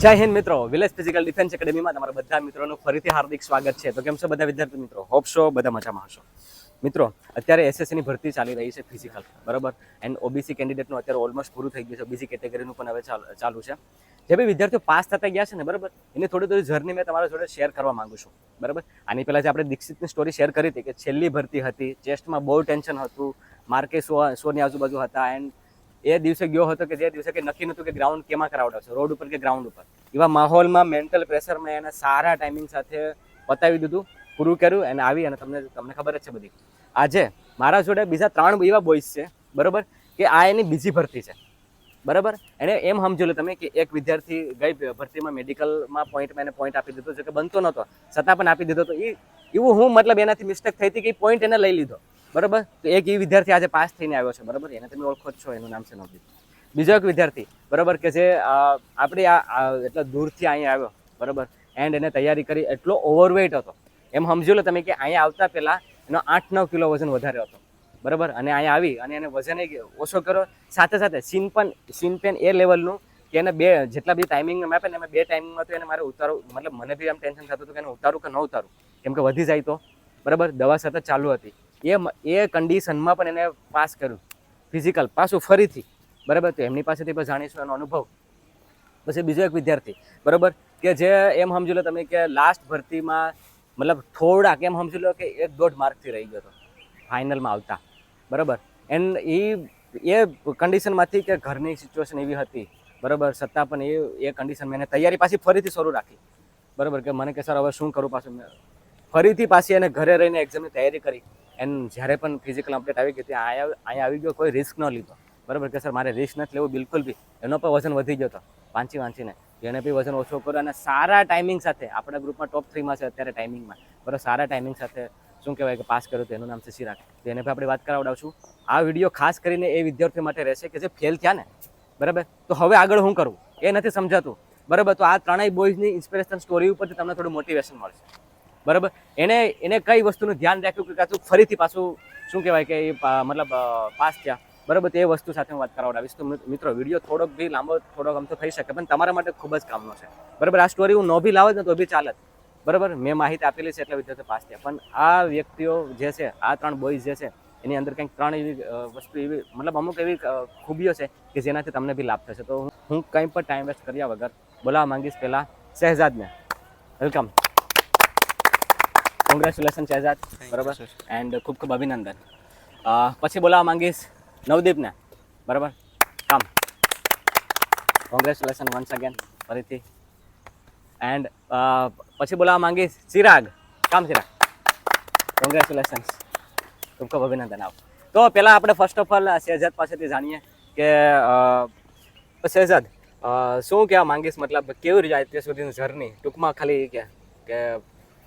જય હિન્દ મિત્રો, village physical defence એકેડેમીમાં તમારા બધા મિત્રોનું ફરીથી હાર્દિક સ્વાગત છે. તો કેમ છો બધા વિદ્યાર્થી મિત્રો? હોપ છો બધા મજામાં હશો. મિત્રો, અત્યારે એસએસસીની ભરતી ચાલી રહી છે ફિઝિકલ, બરાબર. એન્ડ ઓબીસી કેન્ડિડેટનું અત્યારે ઓલમોસ્ટ પૂરું થઈ ગયું છે. ઓબીસી કેટેગરીનું પણ હવે ચાલુ છે. જે બી વિદ્યાર્થીઓ પાસ થતા ગયા છે ને, બરાબર, એની થોડી જર્ની મેં તમારા જોડે શેર કરવા માંગુ છું, બરાબર. આની પહેલાં જે આપણે દીક્ષિતની સ્ટોરી શેર કરી હતી કે છેલ્લી ભરતી હતી, ચેસ્ટમાં બહુ ટેન્શન હતું, માર્કે 100ની આજુબાજુ હતા. એન્ડ એ દિવસે ગયો હતો કે જે દિવસે કે નક્કી નહોતું કે ગ્રાઉન્ડ કેમાં કરાવડાવશે, રોડ ઉપર કે ગ્રાઉન્ડ ઉપર. એવા માહોલમાં મેન્ટલ પ્રેશરમાં એને સારા ટાઈમિંગ સાથે પતાવી દીધું, પૂરું કર્યું અને આવી. અને તમને ખબર જ છે બધી. આજે મારા જોડે બીજા 3 એવા બોಯ್સ છે, બરાબર, કે આ એની બીજી ભરતી છે, બરાબર. એને એમ સમજો લો તમે કે એક વિદ્યાર્થી ગઈ ભરતીમાં મેડિકલમાં પોઈન્ટ આપી દીધો છે કે બનતો નહોતો છતાં પણ આપી દીધો. તો એવું હું મતલબ એનાથી મિસ્ટેક થઈ હતી કે પોઈન્ટ એને લઈ લીધો, બરાબર. તો એક એ વિદ્યાર્થી આજે પાસ થઈને આવ્યો છે, બરાબર. એને તમે ઓળખો જ છો, એનું નામ છે નવદીપ. બીજો એક વિદ્યાર્થી, બરાબર, કે જે આપણે એટલા દૂરથી અહીંયા આવ્યો, બરાબર. એન્ડ એને તૈયારી કરી, એટલો ઓવરવેઇટ હતો. એમ સમજો લો તમે કે અહીંયા આવતા પહેલાં એનો 8-9 કિલો વજન વધારે હતો, બરાબર. અને અહીંયા આવી અને એને વજન ઓછો કર્યો. સાથે સાથે સીન પેન એ લેવલનું કે એને જેટલા બી ટાઈમિંગ મેં આપે ને એમાં 2 ટાઈમિંગમાં તો એને મારે ઉતારવું, મતલબ મને બી આમ ટેન્શન થતું હતું કે એને ઉતારું કે ન ઉતારું, કેમ કે વધી જાય તો, બરાબર. દવા સતત ચાલુ હતી. એ કન્ડિશનમાં પણ એને પાસ કર્યું ફિઝિકલ, પાછું ફરીથી, બરાબર. તો એમની પાસેથી પણ જાણીશું એનો અનુભવ. પછી બીજો એક વિદ્યાર્થી, બરાબર, કે જે એમ સમજી લો તમે કે લાસ્ટ ભરતીમાં મતલબ થોડાક એમ સમજી લો કે 1-1.5 માર્કથી રહી ગયો હતો ફાઇનલમાં આવતા, બરાબર. એન્ડ એ કન્ડિશનમાંથી કે ઘરની સિચ્યુએશન એવી હતી, બરાબર, છતાં પણ એ કન્ડિશન મેં તૈયારી પાછી ફરીથી શરૂ રાખી, બરાબર. કે મને કે સર હવે શું કરું, પાછું ફરીથી પાછી એને ઘરે રહીને એક્ઝામની તૈયારી કરી. એન્ડ જ્યારે પણ ફિઝિકલ અપડેટ આવી ગઈ ત્યાં અહીંયા આવી ગયો, કોઈ રિસ્ક ન લીધો, બરાબર. કે સર મારે રિસ્ક નથી લેવું બિલકુલ બી. એનો પણ વજન વધી ગયો હતો વાંચીને. એને બી વજન ઓછો કર્યો અને સારા ટાઈમિંગ સાથે આપણા ગ્રુપમાં ટોપ 3માં છે અત્યારે ટાઈમિંગમાં, બરાબર. સારા ટાઈમિંગ સાથે શું કહેવાય કે પાસ કર્યું. તો એનું નામ છે ચિરાગ. તો એને પણ આપણે વાત કરાવડાવશું. આ વિડીયો ખાસ કરીને એ વિદ્યાર્થીઓ માટે રહેશે કે જે ફેલ થયા ને, બરાબર. તો હવે આગળ શું કરવું એ નથી સમજાતું, બરાબર. તો આ 3 બોયઝની ઇન્સ્પિરેશન સ્ટોરી ઉપરથી તમને થોડું મોટિવેશન મળશે, બરાબર. એને કઈ વસ્તુનું ધ્યાન રાખ્યું કે પાછું ફરીથી પાછું શું કહેવાય કે એ મતલબ પાસ થયા, બરાબર. તો એ વસ્તુ સાથે હું વાત કરાવડાવીશ. તો મિત્રો, વિડીયો થોડોક બી લાંબો આમ તો થઈ શકે, પણ તમારા માટે ખૂબ જ કામનો છે, બરાબર. આ સ્ટોરી હું ન બી લાવત ને તો બી ચાલત, બરાબર. મેં માહિતી આપેલી છે એટલે વિદ્યાર્થીઓ પાસ થયા. પણ આ વ્યક્તિઓ જે છે, આ 3 બોયઝ જે છે, એની અંદર કંઈક 3 એવી વસ્તુ એવી મતલબ અમુક એવી ખૂબીઓ છે કે જેનાથી તમને બી લાભ થશે. તો હું કંઈ પણ ટાઈમ વેસ્ટ કર્યા વગર બોલાવવા માંગીશ પહેલાં શહેજાદને. વેલકમ, કોંગ્રેચ્યુલેશન શહેજાદ, બરાબર. એન્ડ ખૂબ ખૂબ અભિનંદન. પછી બોલાવવા માંગીશ નવદીપને, બરાબર. કામ, કોંગ્રેચ્યુલેશન વન્સ અગેન ફરીથી. એન્ડ પછી બોલાવવા માંગીશ ચિરાગ. કામ ચિરાગ, કોંગ્રેચ્યુલેશન, ખૂબ ખૂબ અભિનંદન. આવો. તો પહેલાં આપણે ફર્સ્ટ ઓફ ઓલ શહેજાદ પાસેથી જાણીએ કે શહેજાદ શું કહેવા માંગીશ, મતલબ કેવી રીતે અત્યાર સુધીની જર્ની ટૂંકમાં ખાલી કે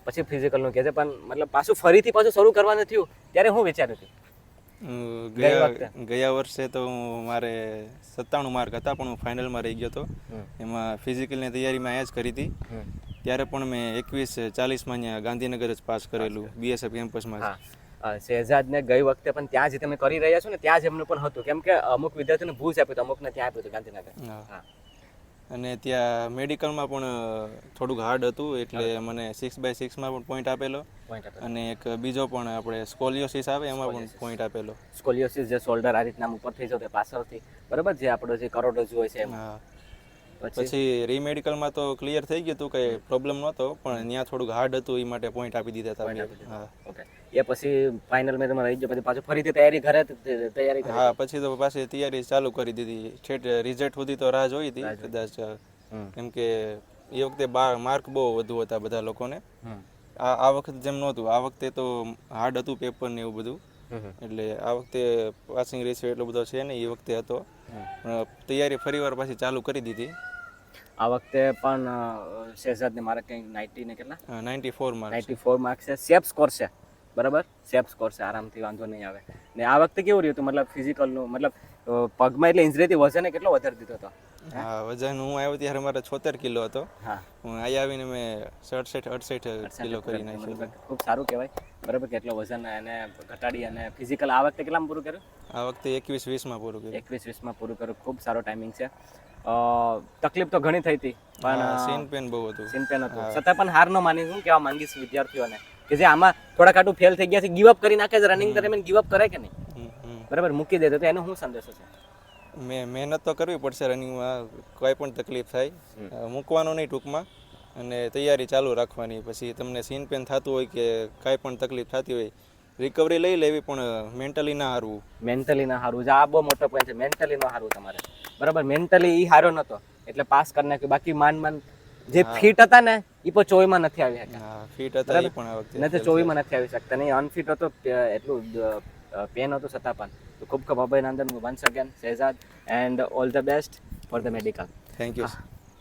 પછી ફિઝિકલનું કહે છે, પણ મતલબ પાછું ફરીથી શરૂ કરવાનું થયું ત્યારે હું વિચાર્યું હતું? ગયા વર્ષે તો મારે 97 માર્ક હતા, પણ હું ફાઇનલમાં રહી ગયો હતો. એમાં ફિઝિકલની તૈયારી મેં અહીંયા જ કરી હતી. ત્યારે પણ મેં 21-40માં અહીંયા ગાંધીનગર જ પાસ કરેલું, બીએસએફ કેમ્પસમાં. શહેજાદને ગઈ વખતે પણ ત્યાં જ તમે કરી રહ્યા છો ને, ત્યાં જ એમનું પણ હતું, કેમ કે અમુક વિદ્યાર્થીઓને ભૂજ આપ્યું હતું, અમુકને ત્યાં આપ્યું હતું ગાંધીનગર. અને ત્યાં મેડિકલમાં પણ થોડુંક હાર્ડ હતું, એટલે મને 6x6માં પણ પોઈન્ટ આપેલો. અને એક બીજો પણ આપણે સ્કોલિયોસિસ આવે એમાં પણ પોઈન્ટ આપેલો. સ્કોલિયોસિસ જે શોલ્ડર આ રીતના ઉપર થઈ જતો પાછળથી, બરાબર, જે આપણો જે કરોડરજ્જુ હોય છે. પછી રીમેડિકલમાં તો ક્લિયર થઈ ગયું હતું, કંઈ પ્રોબ્લેમ નહોતો, પણ ત્યાં થોડુંક હાર્ડ હતું, એ માટે પોઈન્ટ આપી દીધા હતા. ઓકે. એ પછી ફાઇનલ મેચમાં રહી ગયો, પછી પાછું ફરીથી તૈયારી તૈયારી. હા, પછી તો પાછી તૈયારી ચાલુ કરી દીધી. છેટ રિઝલ્ટ સુધી તો રાહ જોઈ હતી કદાચ, કેમ કે એ વખતે માર્ક બહુ વધુ હતા બધા લોકોને. આ વખતે જેમ નહોતું, આ વખતે તો હાર્ડ હતું પેપર ને એવું બધું, એટલે આ વખતે પાસિંગ રેશિયો એટલો બધો છે ને, એ વખતે હતો. તૈયારી ફરીવાર પાછી ચાલુ કરી દીધી. આ વખતે પણ શહેજાદને મારે કંઈક 90 ને કેટલા 94 માર્ક્સ છે. સેફ સ્કોર છે, બરાબર. સેફ સ્કોર છે, આરામથી વાંધો નહીં આવે. ને આ વખતે કેવું રહ્યું હતું, મતલબ ફિઝિકલનું, મતલબ પગમાં એટલે ઇન્જરીથી વજન કેટલો વધારી દીધો હતો? હા વજન હું આવ્યો ત્યારે મારે 76 કિલો હતો. હા હું અહીંયા આવીને મેં 67-68 કિલો કરી નાખ્યો. બરાબર. ખૂબ સારું કહેવાય બરાબર કે એટલો વજન એને ઘટાડી અને ફિઝિકલ આ વખતે કેટલામાં પૂરું કર્યું? આ વખતે 21-20 માં પૂરું કર્યું. 21-20માં પૂરું કર્યું. ખૂબ સારો ટાઈમિંગ છે. તકલીફ તો ઘણી થઈ હતી પણ સીન પેન બહુ હતું. સિમ્પેન હતું છતાં પણ હાર ન માની હું કહેવા માંગીશ વિદ્યાર્થીઓને કે જે આમાં થોડા કાટું ફેલ થઈ ગયા છે, ગીવ અપ કરી નાખે છે રનિંગ દરમિયાન, ગીવ અપ કરે કે નહીં બરાબર મૂકી દે તો એનો શું સંદેશો છે? મહેનત તો કરવી પડશે રનિંગમાં, કોઈ પણ તકલીફ થાય મૂકવાનું નહીં ટૂંકમાં, અને તૈયારી ચાલુ રાખવાની. પછી તમને સીન પેન થતું હોય કે કાંઈ પણ તકલીફ થતી હોય રિકવરી લઈ લેવી, પણ મેન્ટલી ના હારવું. મેન્ટલી ના હારવું આ બહુ મોટો પોઈન્ટ છે. મેન્ટલી ના હારવું તમારે બરાબર. મેન્ટલી એ હારો નતો એટલે પાસ કરી નાખ્યું. બાકી માન જે ફિટ હતા ને એ પણ 24 માં નથી આવી શકતા. ફિટ હતા એ પણ આ વખતે નથી 24 માં નથી આવી શકતા. નહીં અનફિટ હતો એટલું પેન હતું છતાં પણ. તો ખૂબ ખૂબ અભિનંદન once again Shahzad and all the best for the medical. Thank you.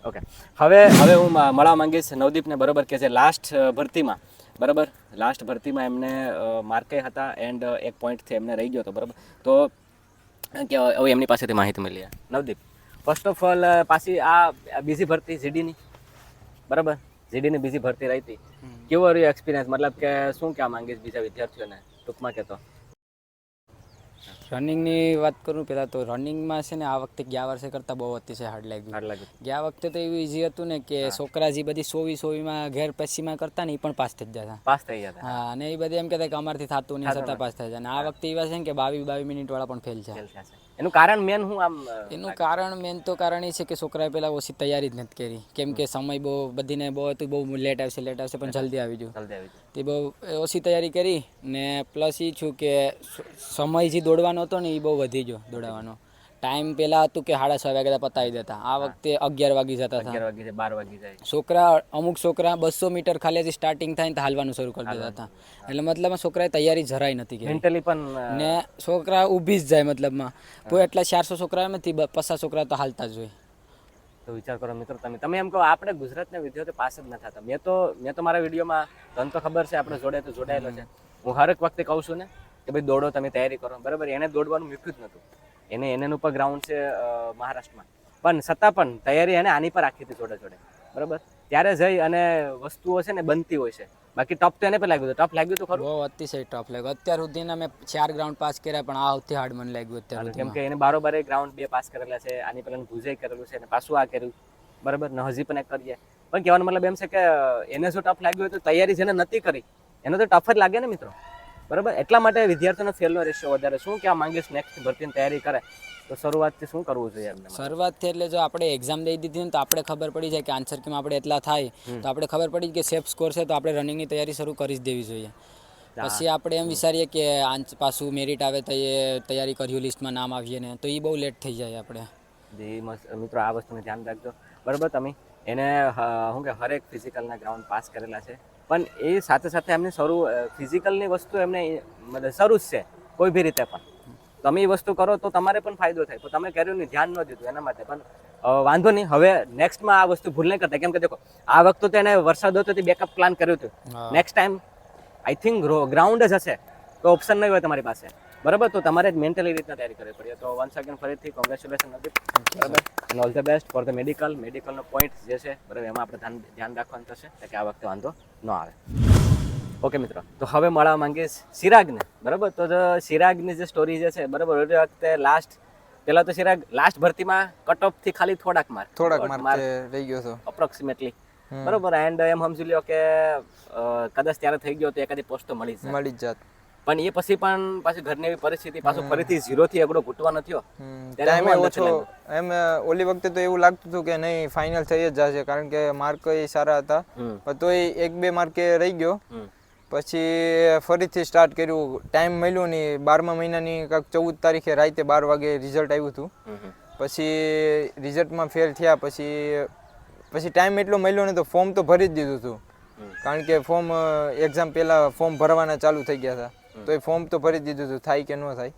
Okay હવે હું મળવા માંગીશ નવદીપને બરાબર કે જે લાસ્ટ ભરતીમાં બરાબર લાસ્ટ ભરતીમાં એમને માર્કે હતા એન્ડ એક પોઈન્ટથી એમને રહી ગયો હતો બરાબર. તો કે હવે એમની પાસેથી માહિતી મળી. નવદીપ ફર્સ્ટ ઓફ ઓલ પાછી આ બીજી ભરતી જીડીની બરાબર, જીડીની બીજી ભરતી રહી હતી, કેવો રહ્યો એક્સપિરિયન્સ? મતલબ કે શું કહેવા માંગીશ બીજા વિદ્યાર્થીઓને ટૂંકમાં કહેતો? રનિંગની વાત કરું પહેલાં તો રનિંગમાં છે ને આ વખતે ગયા વર્ષે કરતાં બહુ અતિશય હાર્ડ લાગ્યું. ગયા વખતે તો એવું ઇઝી હતું ને કે છોકરા જે બધી 24-24માં ઘેર પછીમાં કરતા ને એ પણ પાસ થઈ જતા. પાસ થઈ જતા. હા, અને એ બધી એમ કહેતા કે અમારથી થતું નહીં છતાં પાસ થઈ જાય. અને આ વખતે એવા છે ને કે 22 મિનિટવાળા પણ ફેલ છે. એનું કારણ મેન હું આમ એનું કારણ મેન તો કારણ એ છે કે છોકરાએ પહેલાં ઓછી તૈયારી જ નથી કરી, કેમ કે સમય બહુ બધીને બહુ હતું, બહુ લેટ આવશે પણ જલ્દી આવી ગયું. તે બહુ ઓછી તૈયારી કરી ને પ્લસ એ છું કે સમય જે દોડવાનો હતો ને એ બહુ વધી ગયો. દોડાવવાનો ટાઈમ પહેલાં હતું કે 6:30 વાગ્યા પતાવી દેતા, આ વખતે 11 વાગી જતા હતા. 11 વાગી 12 વાગી જાય. છોકરા અમુક છોકરા 200 મીટર ખાલી સ્ટાર્ટિંગ થાય ને હાલવાનું શરૂ કરી દેતા હતા. એટલે મતલબમાં છોકરાએ તૈયારી જરાય નથી કરી. મેન્ટલી પણ ને છોકરા ઊભી જ જાય મતલબમાં. કોઈ એટલા 400 છોકરા નથી, 50 છોકરા તો હાલતા જ હોય. તો વિચાર કરો મિત્રો, તમે એમ કહો આપણે ગુજરાતના વિદ્યાર્થીઓ પાસ જ ન થતા. મેં તો મારા વિડીયોમાં તને તો ખબર છે આપણે જોડે તો જોડાયેલો છે. હું હરેક વખતે કહું છું ને કે ભાઈ દોડો, તમે તૈયારી કરો બરાબર. એને દોડવાનું મૂક્યું જ નહોતું. એનું ઉપર ગ્રાઉન્ડ છે મહારાષ્ટ્રમાં, પણ છતાં પણ તૈયારી એને આની પર રાખી હતી જોડે બરાબર. ત્યારે જઈ અને વસ્તુઓ છે ને બનતી હોય છે. બાકી ટફ તો એને પણ લાગ્યું હતું. ટફ લાગ્યું હતું ખરું? બહુ અતિશય ટફ લાગ્યું. અત્યાર સુધીના મેં 4 ગ્રાઉન્ડ પાસ કર્યા, પણ આ સૌથી હાર્ડ મને લાગ્યું અત્યારે. કેમ કે એને બારોબાર ગ્રાઉન્ડ 2 પાસ કરેલા છે. આની પહેલા ભુજે કરેલું છે અને પાછું આ કર્યું બરાબર ને હજી પણ એક કરીએ. પણ કહેવાનો મતલબ એમ છે કે એને જો ટફ લાગ્યું હોય તો તૈયારી જેને નથી કરી એને તો ટફ જ લાગે ને મિત્રો બરાબર. એટલા માટે વિદ્યાર્થીઓનો ફેલનો રેશિયો વધારે. શું કહેવા માંગીશ નેક્સ્ટ ભરતીની તૈયારી કરે તો શરૂઆતથી શું કરવું જોઈએ એમને? શરૂઆતથી એટલે જો આપણે એક્ઝામ દઈ દીધી ને તો આપણે ખબર પડી જાય કે આન્સર કેમ આપણે એટલા થાય તો આપણે ખબર પડી કે સેફ સ્કોર છે તો આપણે રનિંગની તૈયારી શરૂ કરી જ દેવી જોઈએ. પછી આપણે એમ વિચારીએ કે પાછું મેરિટ આવે તો એ તૈયારી કર્યું લિસ્ટમાં નામ આવીએ ને તો એ બહુ લેટ થઈ જાય. આપણે મિત્રો આ વસ્તુને ધ્યાન રાખજો બરાબર. તમે એને શું કે હરેક ફિઝિકલના ગ્રાઉન્ડ પાસ કરેલા છે, પણ એ સાથે સાથે એમને ફિઝિકલની વસ્તુ એમને મતલબ શરૂ જ છે કોઈ બી રીતે. પણ તમે એ વસ્તુ કરો તો તમારે પણ ફાયદો થાય. તો તમે કર્યું નહીં, ધ્યાન ન દીધું એના માટે. પણ વાંધો નહીં, હવે નેક્સ્ટમાં આ વસ્તુ ભૂલ નહીં કરતા. કેમ કે દેખો આ વખતે તો એને વરસાદ હતો તે બેકઅપ પ્લાન કર્યું હતું. Next time I think ground જ હશે તો ઓપ્શન નહીં હોય તમારી પાસે બરાબર. તો તમારે મેન્ટલી રીતના તૈયારી કરવી પડે. તો વન્સ અગેન ફરીથી કોંગ્રેચ્યુલેશન નથી બરાબર. And all the best for the મેડિકલનો પોઈન્ટ જે છે બરાબર એમાં આપણે ધ્યાન રાખવાનું થશે કે આ વખતે વાંધો ન આવે. ઓકે મિત્રો, તો હવે મળવા માંગીશ ચિરાગને બરાબર. તો ચિરાગની જે સ્ટોરી જે છે બરાબર, એ વખતે પહેલા તો ચિરાગ લાસ્ટ ભરતીમાં કટ ઓફ થી ખાલી થોડાક માર્ક રહી ગયો હતો અપ્રોક્સિમેટલી બરાબર. એન્ડ એમ સમજી લ્યો કે કદાચ ત્યારે થઈ ગયો તો એકાદી પોસ્ટ તો મળી જ જાત. પણ એ પછી પણ પાછી ઘરની એવી પરિસ્થિતિ, પાછું ફરીથી 0 થી એકડો ઘૂંટવાનો થયો ટાઈમે ઓછો. એમ ઓલી વખતે તો એવું લાગતું હતું કે નહીં ફાઇનલ થઈ જ જશે, કારણ કે માર્ક સારા હતા. પણ તોય 1-2 માર્કે રહી ગયો. પછી ફરીથી સ્ટાર્ટ કર્યું. ટાઈમ મળ્યો નહીં. 12મા મહિનાની કાંક 14 તારીખે રાતે 12 વાગે રિઝલ્ટ આવ્યું હતું. પછી રિઝલ્ટમાં ફેલ થયા. પછી ટાઈમ એટલો મળ્યો ને તો ફોર્મ તો ભરી જ દીધું હતું, કારણ કે ફોર્મ એક્ઝામ પહેલાં ફોર્મ ભરવાના ચાલુ થઈ ગયા હતા. તો એ ફોર્મ તો ભરી દીધું હતું, થાય કે ન થાય.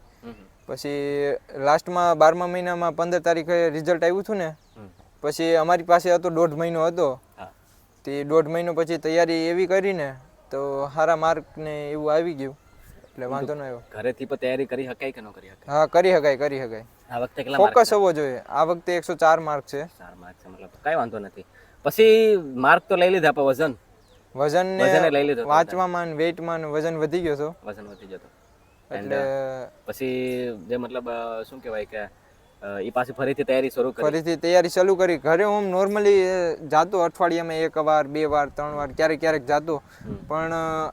પછી લાસ્ટમાં 12મા મહિનામાં 15 તારીખે રિઝલ્ટ આવ્યું હતું ને, પછી અમારી પાસે હતો 1.5 મહિનો હતો. તે 1.5 મહિનો પછી તૈયારી એવી કરીને તો સારા માર્ક ને એવું આવી ગયું. એટલે વાંધો ન આવ્યો. ઘરેથી પણ તૈયારી કરી શકાય કે ન કરી શકાય? હા કરી શકાય. આ વખતે કેટલા માર્ક? ફોકસ હોવો જોઈએ. આ વખતે 104 માર્ક છે. 4 માર્ક છે, મતલબ કાંઈ વાંધો નથી. પછી માર્ક તો લઈ લીધા, પણ વજને વજન લઈ લીધો. વાંચવામાં ને વેઇટમાં ને વજન વધી ગયો હતો. વજન વધી જતો. એટલે પછી જે મતલબ શું કહેવાય કે એ પાછી ફરીથી તૈયારી શરૂ કરી. ફરીથી તૈયારી ચાલુ કરી. ઘરે હું નોર્મલી જાતો, અઠવાડિયામાં 1 વાર 2 વાર 3 વાર ક્યારેક જાતો, પણ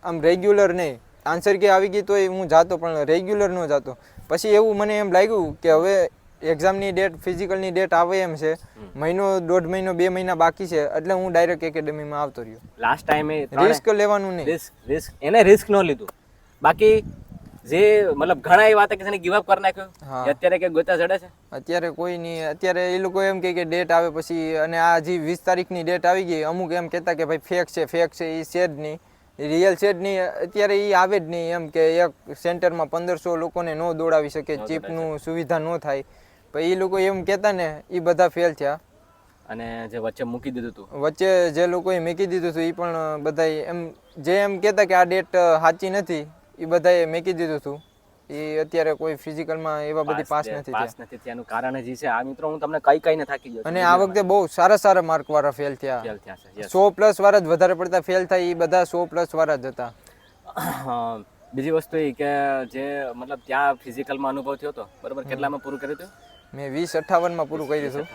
આમ રેગ્યુલર નહીં. આન્સર કે આવી ગઈ તોય હું જાતો, પણ રેગ્યુલર ન જાતો. પછી એવું મને એમ લાગ્યું કે હવે એક્ઝામની ડેટ, ફિઝિકલની ડેટ આવે એમ છે, મહિનો 1.5 મહિનો 2 મહિના બાકી છે, એટલે હું ડાયરેક્ટ એકેડેમીમાં આવતો રહ્યો. લાસ્ટ ટાઈમે રિસ્ક લેવાનું નહીં. એને રિસ્ક ન લીધું. બાકી જે મતલબ ઘણા એવા હતા કે જેને ગિવ અપ કરી નાખ્યો, એ અત્યારે કે ગોતા ચડે છે. અત્યારે કોઈ નહીં. અત્યારે એ લોકો એમ કે ડેટ આવે પછી, અને આ જે 20 તારીખની ડેટ આવી ગઈ, અમુક એમ કહેતા કે ભાઈ ફેક છે, એ છે જ નહીં, રિયલ છે જ નહીં. અત્યારે એ આવે જ નહીં. એમ કે એક સેન્ટરમાં 1500 લોકોને ન દોડાવી શકે, ચીપનું સુવિધા ન થાય. પણ એ લોકો એમ કહેતા ને, એ બધા ફેલ થયા. અને જે વચ્ચે મૂકી દીધું હતું, વચ્ચે જે લોકોએ મૂકી દીધું હતું, એ પણ બધા એમ જે એમ કહેતા કે આ ડેટ સાચી નથી, એ બધાએ મૂકી દીધું હતું. એ અત્યારે કોઈ ફિઝિકલમાં એવા બધી પાસ નથી થયા. એનું કારણ જ છે. આ મિત્રો હું તમને કઈને થાકી ગયો. અને આ વખતે બહુ સારા માર્ક વાળા ફેલ થયા. 100+ વાળા જ વધારે પડતા ફેલ થાય. એ બધા 100+ વાળા જ હતા. બીજી વસ્તુ એ કે જે મતલબ ત્યાં ફિઝિકલમાં અનુભવ થયો હતો, બરોબર, કેટલામાં પૂરું કર્યું હતું? મેં 2058 માં પૂરું કર્યું હતું.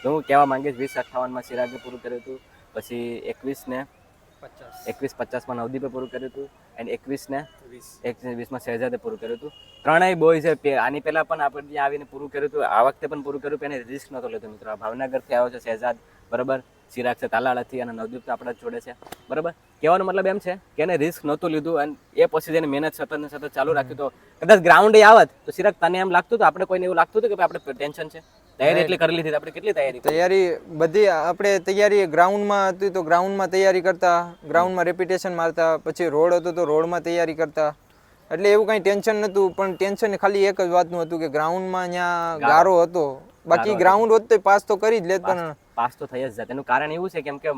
તો હું કહેવા માંગીશ 2058 સિરાજે પૂરું કર્યું હતું. પછી 21-50 નવદીપે પૂરું કર્યું હતું. એન્ડ 21-20 શહેજાદે પૂરું કર્યું હતું. ત્રણેય બોયઝે આની પહેલા પણ આપણે ત્યાં આવીને પૂરું કર્યું હતું. આ વખતે પણ પૂરું કર્યું. એને રિસ્ક નહોતો લીધો. મિત્રો આ ભાવનગરથી આવ્યો છે શહેજાદ, બરાબર, ચિરાગ છે તાલાળાથી, અને નવદીપ તો આપણા જોડે છે, બરાબર. કહેવાનો મતલબ એમ છે કે એને રિસ્ક નહોતું લીધું, અને એ પછી જેને મહેનત સતત ચાલુ રાખ્યું. તો કદાચ ગ્રાઉન્ડ આવત તો ચિરાગ તને એમ લાગતું હતું, આપણે કોઈને એવું લાગતું હતું કે આપણે ટેન્શન છે? તૈયારી એટલી કરી લીધી. આપણે કેટલી તૈયારી બધી આપણે તૈયારી ગ્રાઉન્ડમાં હતી તો ગ્રાઉન્ડમાં તૈયારી કરતા, ગ્રાઉન્ડમાં રેપિટેશન મારતા. પછી રોડ હતો તો રોડમાં તૈયારી કરતા. એટલે એવું કંઈ ટેન્શન નહોતું. પણ ટેન્શન ખાલી એક જ વાતનું હતું કે ગ્રાઉન્ડમાં ત્યાં ગારો હતો. બાકી ગ્રાઉન્ડ હોત તો પાસ તો કરી જ લેત, પણ પાસ તો થઈ જ જાત. એનું કારણ એવું છે કેમ કે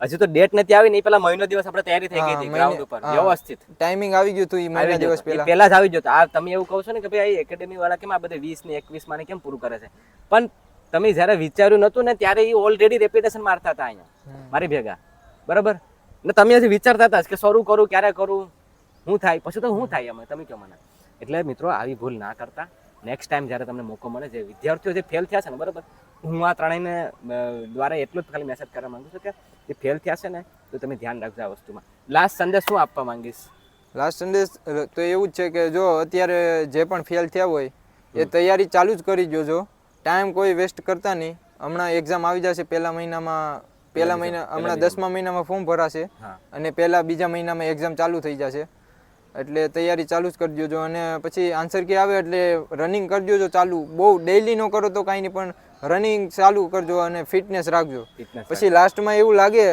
હજી તો ડેટ નથી આવી ને, પેલા મહિનો દિવસ આપણે તૈયારી થઈ ગઈ હતી ગ્રાઉન્ડ ઉપર વ્યવસ્થિત. ટાઈમિંગ આવી ગયું હતું. એ મહિના દિવસ પહેલા જ આવી ગયો. આ તમે એવું કહો છો ને કે ભાઈ એકેડેમી વાળા કેમ આ બધે 20 ને 21 માં કેમ પૂરું કરે છે, પણ તમે જ્યારે વિચાર્યું નતું ને ત્યારે એ ઓલરેડી રેપિટેશન મારતા હતા અહીંયા મારી ભેગા, બરાબર. ને તમે હજી વિચારતા હતા કે શરૂ કરું, ક્યારે કરું, શું થાય, પછી તો શું થાય અમે, તમે કહો મને. એટલે મિત્રો આવી ભૂલ ના કરતા. નેક્સ્ટ ટાઈમ જ્યારે તમને મોકો મળે, જે વિદ્યાર્થીઓ જે ફેલ થયા છે ને, બરાબર, હું આ ત્રણેયને દ્વારા એટલું જ ખાલી મેસેજ કરવા માંગુ છું કે જે ફેલ થયા છે ને, તો તમે ધ્યાન રાખજો આ વસ્તુમાં. લાસ્ટ સંદેશ શું આપવા માંગીશ? લાસ્ટ સંદેશ તો એવું જ છે કે જો અત્યારે જે પણ ફેલ થયા હોય એ તૈયારી ચાલુ જ કરી જોજો. ટાઈમ કોઈ વેસ્ટ કરતા નહીં. હમણાં એક્ઝામ આવી જશે પહેલા મહિનામાં, હમણાં 10મા મહિનામાં ફોર્મ ભરાશે, અને બીજા મહિનામાં એક્ઝામ ચાલુ થઈ જશે. એટલે તૈયારી ચાલુ જ કરી દેજો. અને પછી આન્સર કે આવે એટલે રનિંગ કરી દેજો ચાલુ. બહુ ડેઈલી ન કરો તો કાંઈ નહીં, પણ રનિંગ ચાલુ કરજો અને ફિટનેસ રાખજો. પછી લાસ્ટમાં એવું લાગે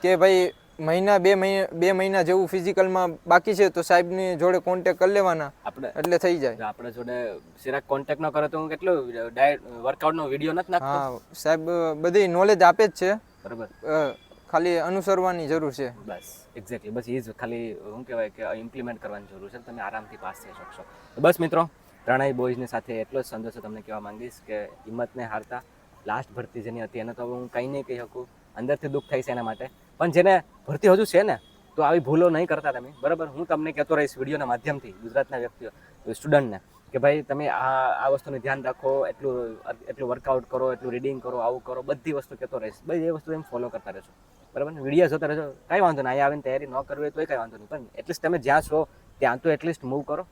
કે ભાઈ મહિના 2 મહિના જેવું ફિઝિકલમાં બાકી છે તો સાહેબની જોડે કોન્ટેક્ટ કરી લેવાના, એટલે થઈ જાય. આપણે જોડે સિરાગ કોન્ટેક્ટ ન કરે તો હું કેટલો ડાયટ વર્કઆઉટનો વિડીયો નથી નાખતો. હા, સાહેબ બધી નોલેજ આપે જ છે, બરાબર. ખાલી અનુસરવાની જરૂર છે. બસ એક્ઝેક્ટલી, બસ એ જ ખાલી શું કહેવાય કે ઇમ્પ્લિમેન્ટ કરવાની જરૂર છે. તમે આરામથી પાસ થઈ શકશો. બસ મિત્રો, ત્રણેય બોયઝની સાથે એટલો જ સંદેશો તમને કહેવા માંગીશ કે હિંમતને હારતા. લાસ્ટ ભરતી જેની હતી એને તો હું કંઈ નહીં કહી શકું, અંદરથી દુઃખ થાય છે એના માટે. પણ જેને ભરતી હજુ છે ને, તો આવી ભૂલો નહીં કરતા તમે, બરાબર. હું તમને કહેતો રહીશ વિડીયોના માધ્યમથી ગુજરાતના વ્યક્તિઓ, સ્ટુડન્ટને, કે ભાઈ તમે આ વસ્તુનું ધ્યાન રાખો, એટલું વર્કઆઉટ કરો, એટલું રીડિંગ કરો, આવું કરો, બધી વસ્તુ કહેતો રહીશ. બધી એ વસ્તુ એમ ફોલો કરતા રહેશો, બરાબર. વિડીયો જોતા રહેજો, કાંઈ વાંધો નહીં. અહીંયા આવીને તૈયારી ન કરવી હોય તો કાંઈ વાંધો નહીં, પણ એટલીસ્ટ તમે જ્યાં છો ત્યાં તો એટલીસ્ટ મૂવ કરો,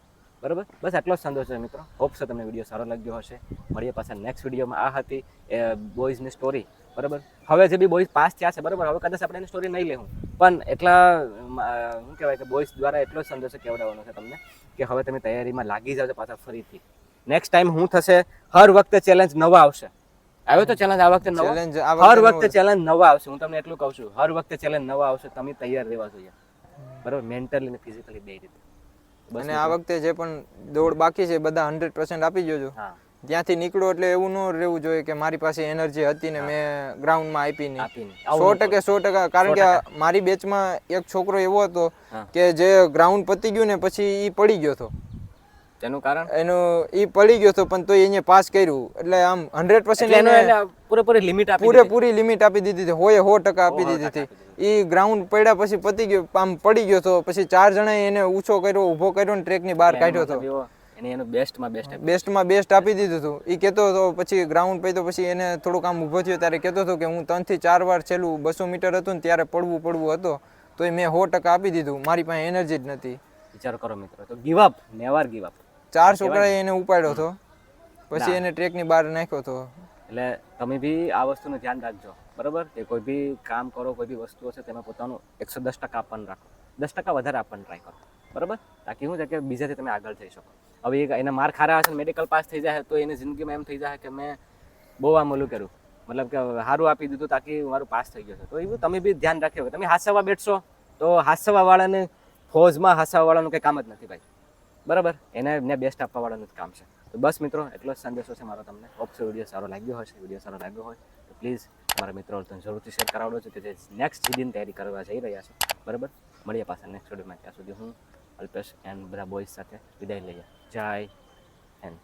બરાબર. બસ આટલો જ સંદેશ છે મિત્રો. હોપ છે તમને વિડીયો સારો લાગ્યો હશે. મળીએ પાછા નેક્સ્ટ વિડીયોમાં. આ હતી બોયઝની સ્ટોરી, બરાબર. હવે જે બી બોયઝ પાસ થયા છે, બરાબર, હવે કદાચ આપણે એની સ્ટોરી નહીં લેવું, પણ એટલા શું કહેવાય કે બોયઝ દ્વારા એટલો જ સંદેશો કહેવડાવવાનો છે તમને કે હવે તમે તૈયારીમાં લાગી જાવ પાછા ફરીથી. નેક્સ્ટ ટાઈમ શું થશે, હર વખતે ચેલેન્જ નવા આવશે. આવ્યો તો ચેલેન્જ આ વખતે હર વખતે ચેલેન્જ નવા આવશે. હું તમને એટલું કહું છું, હર વખતે ચેલેન્જ નવા આવશે. તમે તૈયાર રહેવા જોઈએ, બરાબર, મેન્ટલી અને ફિઝિકલી બે રીતે. અને આ વખતે જે પણ દોડ બાકી છે બધા 100% આપી જોજો. ત્યાંથી નીકળો એટલે એવું ન રહેવું જોઈએ કે મારી પાસે એનર્જી હતી ને મેં ગ્રાઉન્ડમાં આપી નહીં. આપીને 100% કારણ કે મારી બેચમાં એક છોકરો એવો હતો કે જે ગ્રાઉન્ડ પતી ગયું ને પછી એ પડી ગયો હતો. તેનું કારણ એ પડી ગયો હતો પણ તો એને પાસ કર્યું એટલે આમ 100% એને પૂરેપૂરી લિમિટ આપી પૂરેપૂરી લિમિટ આપી દીધી હતી. 100% આપી દીધી હતી. એ ગ્રાઉન્ડ પડ્યા પછી પતી ગયો, આમ પડી ગયો હતો. પછી 4 જણાએ એને ઊંચો કર્યો, ઊભો કર્યો ને ટ્રેકની બહાર કાઢ્યો હતો. એને એનું બેસ્ટમાં બેસ્ટ આપી દીધું હતું. એ કહેતો હતો પછી ગ્રાઉન્ડ પૈતો પછી એને થોડુંક આમ ઊભો થયો ત્યારે કહેતો હતો કે હું 3 થી 4 વાર છેલ્લું 200 મીટર હતું ને ત્યારે પડવું હતો તો એ મેં 100% આપી દીધું. મારી પાસે એનર્જી જ નથી. વિચાર કરો મિત્રો, તો give up, never give up. 4 છોકરાએ એને ઉપાડ્યો હતો પછી એને ટ્રેકની બહાર નાખ્યો હતો. એટલે તમે બી આ વસ્તુનું ધ્યાન રાખજો, બરાબર? કે કોઈ બી કામ કરો, કોઈ બી વસ્તુ હશે તેમાં પોતાનું 110% આપવાનું રાખો, 10% વધારે આપવાનું ટ્રાય કરો, બરાબર? તાકી શું છે કે બીજાથી તમે આગળ થઈ શકો. હવે એના માર્ક સારા હશે, મેડિકલ પાસ થઈ જાય તો એની જિંદગીમાં એમ થઈ જાય કે મેં બહુ આમ ઓલું કર્યું, મતલબ કે સારું આપી દીધું તાકી મારું પાસ થઈ ગયું છે. તો એવું તમે બી ધ્યાન રાખ્યો. તમે હાથસવા બેઠશો તો હાથસવાવાળાને ફોજમાં હાથસવાવાળાનું કંઈ કામ જ નથી ભાઈ, બરાબર? એને બેસ્ટ આપવાવાળાનું જ કામ છે. તો બસ મિત્રો, એટલો જ સંદેશો છે મારો તમને. હોપ સો વિડીયો સારો લાગ્યો હશે. વિડીયો સારો લાગ્યો હોય તો પ્લીઝ તમારા મિત્રો તમે જરૂરથી શેર કરાવડો છો કે જે નેક્સ્ટ જીડીની તૈયારી કરવા જઈ રહ્યા છે, બરાબર? મળીએ પાછા નેક્સ્ટ વિડીયોમાં. ત્યાં સુધી હું અલ્પેશ એન્ડ બધા બોયઝ સાથે વિદાય લઈએ. જય હિન્દ.